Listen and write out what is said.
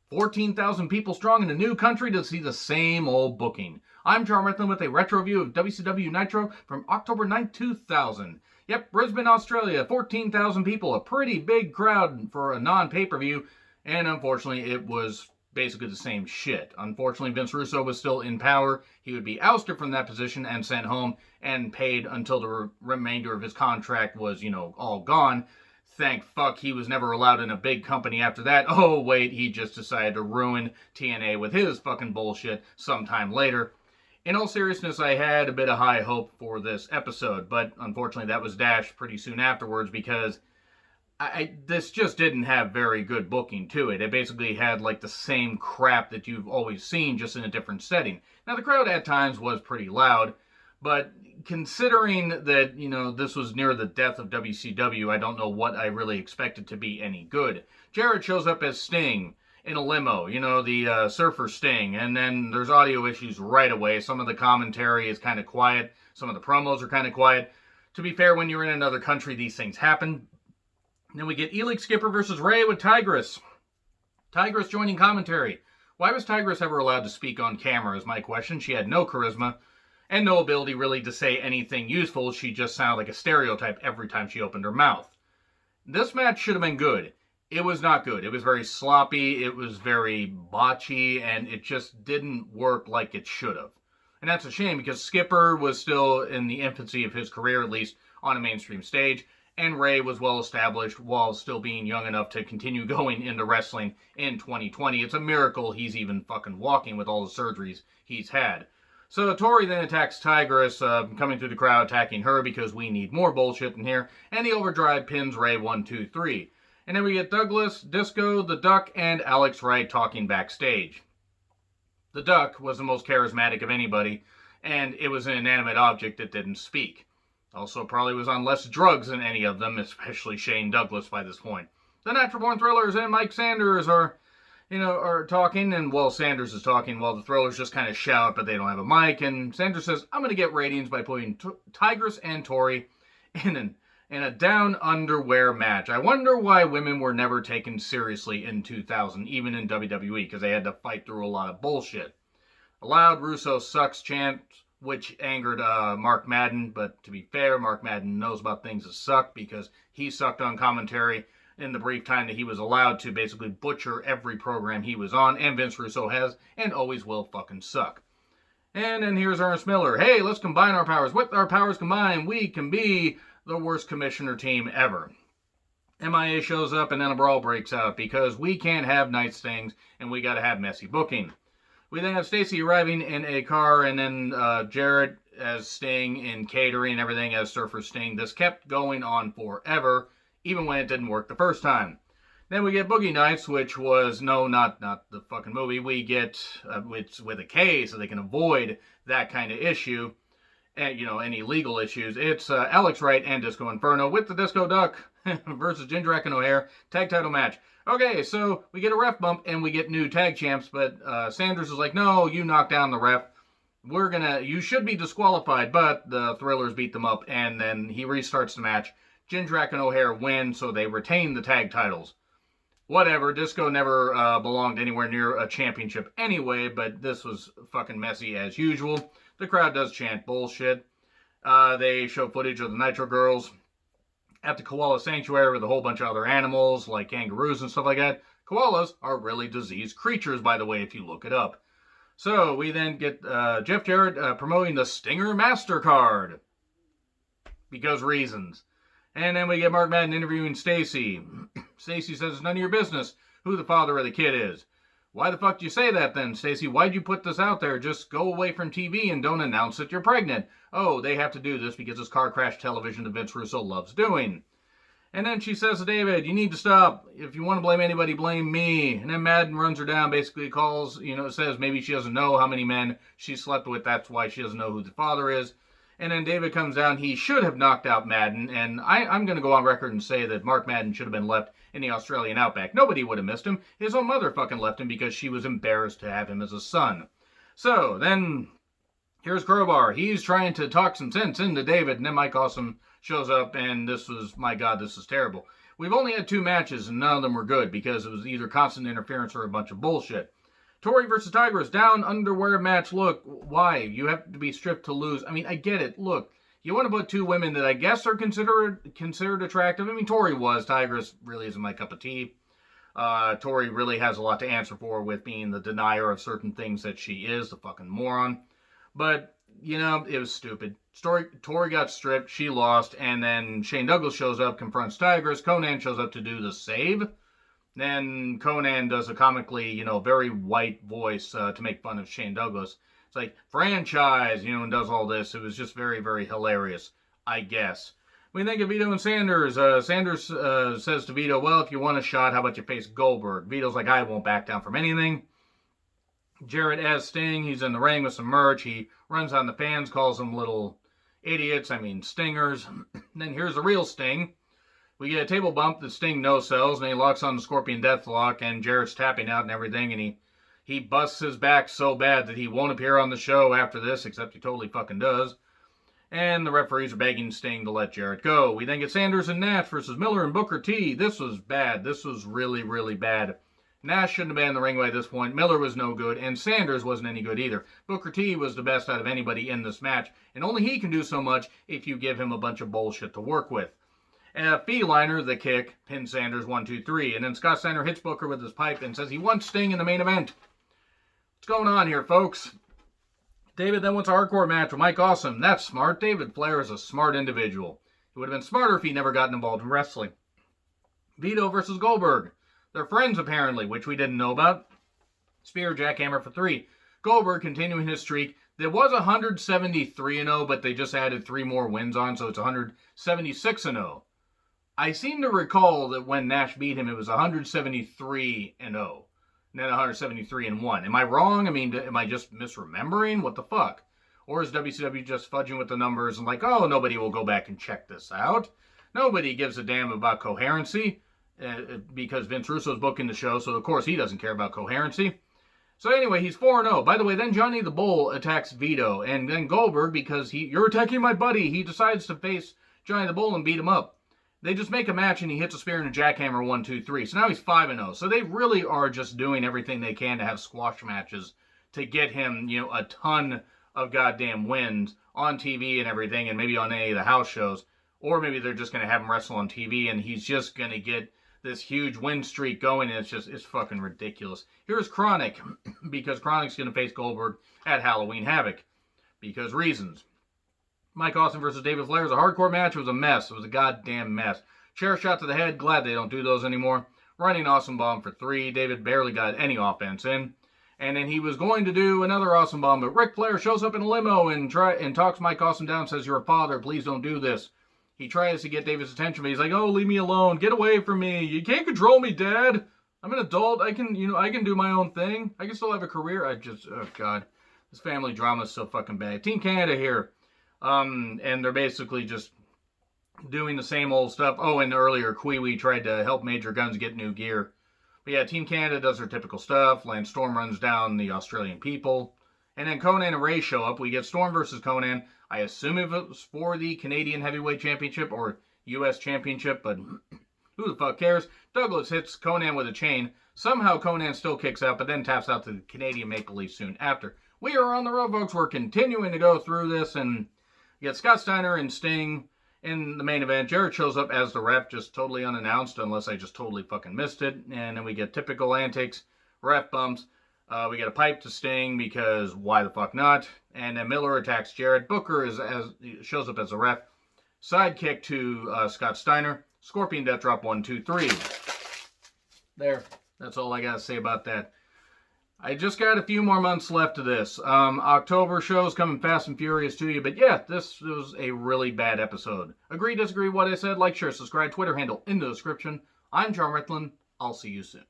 14,000 people strong in a new country to see the same old booking. I'm John Rickland with a retro review of WCW Nitro from October 9, 2000. Yep, Brisbane, Australia, 14,000 people, a pretty big crowd for a non-pay-per-view, and unfortunately it was basically the same shit. Unfortunately, Vince Russo was still in power. He would be ousted from that position and sent home and paid until the remainder of his contract was, all gone. Thank fuck he was never allowed in a big company after that. Oh, wait, he just decided to ruin TNA with his fucking bullshit sometime later. In all seriousness, I had a bit of high hope for this episode, but unfortunately that was dashed pretty soon afterwards because this just didn't have very good booking to it. It basically had like the same crap that you've always seen, just in a different setting. Now, the crowd at times was pretty loud, but considering that, this was near the death of WCW, I don't know what I really expected to be any good. Jarrett shows up as Sting in a limo, the Surfer Sting, and then there's audio issues right away. Some of the commentary is kind of quiet. Some of the promos are kind of quiet. To be fair, when you're in another country, these things happen. Then we get Elite Skipper versus Ray with Tigress. Tigress joining commentary. Why was Tigress ever allowed to speak on camera is my question. She had no charisma and no ability really to say anything useful. She just sounded like a stereotype every time she opened her mouth. This match should have been good. It was not good. It was very sloppy, it was very botchy, and it just didn't work like it should have. And that's a shame because Skipper was still in the infancy of his career, at least on a mainstream stage, and Ray was well established while still being young enough to continue going into wrestling in 2020. It's a miracle he's even fucking walking with all the surgeries he's had. So Tori then attacks Tigress, coming through the crowd, attacking her because we need more bullshit in here. And the Overdrive pins Ray 1, 2, 3. And then we get Douglas, Disco, the Duck, and Alex Wright talking backstage. The Duck was the most charismatic of anybody, and it was an inanimate object that didn't speak. Also probably was on less drugs than any of them, especially Shane Douglas by this point. The Natural Born Thrillers and Mike Sanders are talking, and Sanders is talking while the Thrillers just kind of shout, but they don't have a mic, and Sanders says, I'm going to get ratings by putting Tigress and Tori in a down underwear match. I wonder why women were never taken seriously in 2000, even in WWE, because they had to fight through a lot of bullshit. A loud Russo sucks chant, which angered Mark Madden, but to be fair, Mark Madden knows about things that suck because he sucked on commentary in the brief time that he was allowed to basically butcher every program he was on, and Vince Russo has, and always will fucking suck. And then here's Ernest Miller. Hey, let's combine our powers. With our powers combined, we can be the worst commissioner team ever. MIA shows up, and then a brawl breaks out, because we can't have nice things, and we gotta have messy booking. We then have Stacy arriving in a car, and then Jarrett as Sting in catering and everything as Surfer Sting. This kept going on forever, even when it didn't work the first time. Then we get Boogie Nights, which was, no, not the fucking movie. We get, it's with a K, so they can avoid that kind of issue, and, any legal issues. It's Alex Wright and Disco Inferno with the Disco Duck versus Jindrak and O'Haire tag title match. Okay, so we get a ref bump and we get new tag champs, but Sanders is like, no, you knocked down the ref. You should be disqualified, but the Thrillers beat them up, and then he restarts the match. Jindrak and O'Haire win, so they retain the tag titles. Whatever, Disco never belonged anywhere near a championship anyway, but this was fucking messy as usual. The crowd does chant bullshit. They show footage of the Nitro girls at the Koala Sanctuary with a whole bunch of other animals, like kangaroos and stuff like that. Koalas are really diseased creatures, by the way, if you look it up. So we then get Jeff Jarrett promoting the Stinger MasterCard. Because reasons. And then we get Mark Madden interviewing Stacy. Stacy says it's none of your business who the father of the kid is. Why the fuck do you say that then, Stacy? Why'd you put this out there? Just go away from TV and don't announce that you're pregnant. Oh, they have to do this because it's car crash television that Vince Russo loves doing. And then she says to David, you need to stop. If you want to blame anybody, blame me. And then Madden runs her down, basically calls, says maybe she doesn't know how many men she slept with. That's why she doesn't know who the father is. And then David comes down. He should have knocked out Madden. And I'm going to go on record and say that Mark Madden should have been left in the Australian outback. Nobody would have missed him. His own mother fucking left him because she was embarrassed to have him as a son. So then here's Crowbar. He's trying to talk some sense into David. And then Mike Awesome shows up. And this was, my God, this is terrible. We've only had 2 matches, and none of them were good because it was either constant interference or a bunch of bullshit. Tori versus Tigress, down underwear match. Look, why? You have to be stripped to lose. I mean, I get it. Look, you want to put 2 women that I guess are considered attractive. I mean, Tori was. Tigress really isn't my cup of tea. Tori really has a lot to answer for with being the denier of certain things that she is, the fucking moron. But, it was stupid. Tori got stripped, she lost, and then Shane Douglas shows up, confronts Tigress. Konnan shows up to do the save. Then Konnan does a comically, very white voice to make fun of Shane Douglas. It's like, franchise, and does all this. It was just very, very hilarious, I guess. We think of Vito and Sanders. Sanders says to Vito, well, if you want a shot, how about you face Goldberg? Vito's like, I won't back down from anything. Jarrett as Sting. He's in the ring with some merch. He runs on the fans, calls them little idiots. stingers. And then here's the real Sting. We get a table bump that Sting no-sells, and he locks on the Scorpion Deathlock, and Jarrett's tapping out and everything, and he busts his back so bad that he won't appear on the show after this, except he totally fucking does. And the referees are begging Sting to let Jarrett go. We then get Sanders and Nash versus Miller and Booker T. This was bad. This was really, really bad. Nash shouldn't have been in the ring by this point. Miller was no good, and Sanders wasn't any good either. Booker T was the best out of anybody in this match, and only he can do so much if you give him a bunch of bullshit to work with. Feeliner, the kick, pins Sanders 1, 2, 3, and then Scott Steiner hits Booker with his pipe and says he wants Sting in the main event. What's going on here, folks? David then wants a hardcore match with Mike Awesome. That's smart. David Flair is a smart individual. He would have been smarter if he never gotten involved in wrestling. Vito versus Goldberg. They're friends, apparently, which we didn't know about. Spear, jackhammer for 3. Goldberg continuing his streak. There was 173-0, but they just added 3 more wins on, so it's 176-0. I seem to recall that when Nash beat him, it was 173-0, and then 173-1. Am I wrong? Am I just misremembering? What the fuck? Or is WCW just fudging with the numbers and like, oh, nobody will go back and check this out? Nobody gives a damn about coherency because Vince Russo's booking the show, so of course he doesn't care about coherency. So anyway, he's 4-0. By the way, then Johnny the Bull attacks Vito, and then Goldberg, because you're attacking my buddy, he decides to face Johnny the Bull and beat him up. They just make a match, and he hits a spear and a jackhammer 1, 2, 3. So now he's 5-0. So they really are just doing everything they can to have squash matches to get him, a ton of goddamn wins on TV and everything, and maybe on any of the house shows. Or maybe they're just going to have him wrestle on TV, and he's just going to get this huge win streak going, and it's fucking ridiculous. Here's Chronic, because Chronic's going to face Goldberg at Halloween Havoc, because reasons. Mike Awesome versus David Flair was a hardcore match. It was a mess. It was a goddamn mess. Chair shot to the head. Glad they don't do those anymore. Running Awesome Bomb for 3. David barely got any offense in. And then he was going to do another Awesome Bomb, but Ric Flair shows up in a limo and talks Mike Awesome down, says, you're a father. Please don't do this. He tries to get David's attention, but he's like, oh, leave me alone. Get away from me. You can't control me, Dad. I'm an adult. I can do my own thing. I can still have a career. Oh, God. This family drama is so fucking bad. Team Canada here. And they're basically just doing the same old stuff. Oh, and earlier, Kiwi tried to help Major Guns get new gear. But yeah, Team Canada does their typical stuff. Lance Storm runs down the Australian people. And then Konnan and Ray show up. We get Storm versus Konnan. I assume it was for the Canadian Heavyweight Championship or U.S. Championship, but who the fuck cares? Douglas hits Konnan with a chain. Somehow Konnan still kicks out, but then taps out to the Canadian Maple Leaf soon after. We are on the road, folks. We're continuing to go through this, and you get Scott Steiner and Sting in the main event. Jarrett shows up as the ref, just totally unannounced, unless I just totally fucking missed it. And then we get typical antics, ref bumps. We get a pipe to Sting, because why the fuck not? And then Miller attacks Jarrett. Booker shows up as a ref. Sidekick to Scott Steiner. Scorpion Death Drop 1, 2, 3. There. That's all I got to say about that. I just got a few more months left of this. October show's coming fast and furious to you. But yeah, this was a really bad episode. Agree, disagree with what I said? Like, share, subscribe. Twitter handle in the description. I'm John Ritlin. I'll see you soon.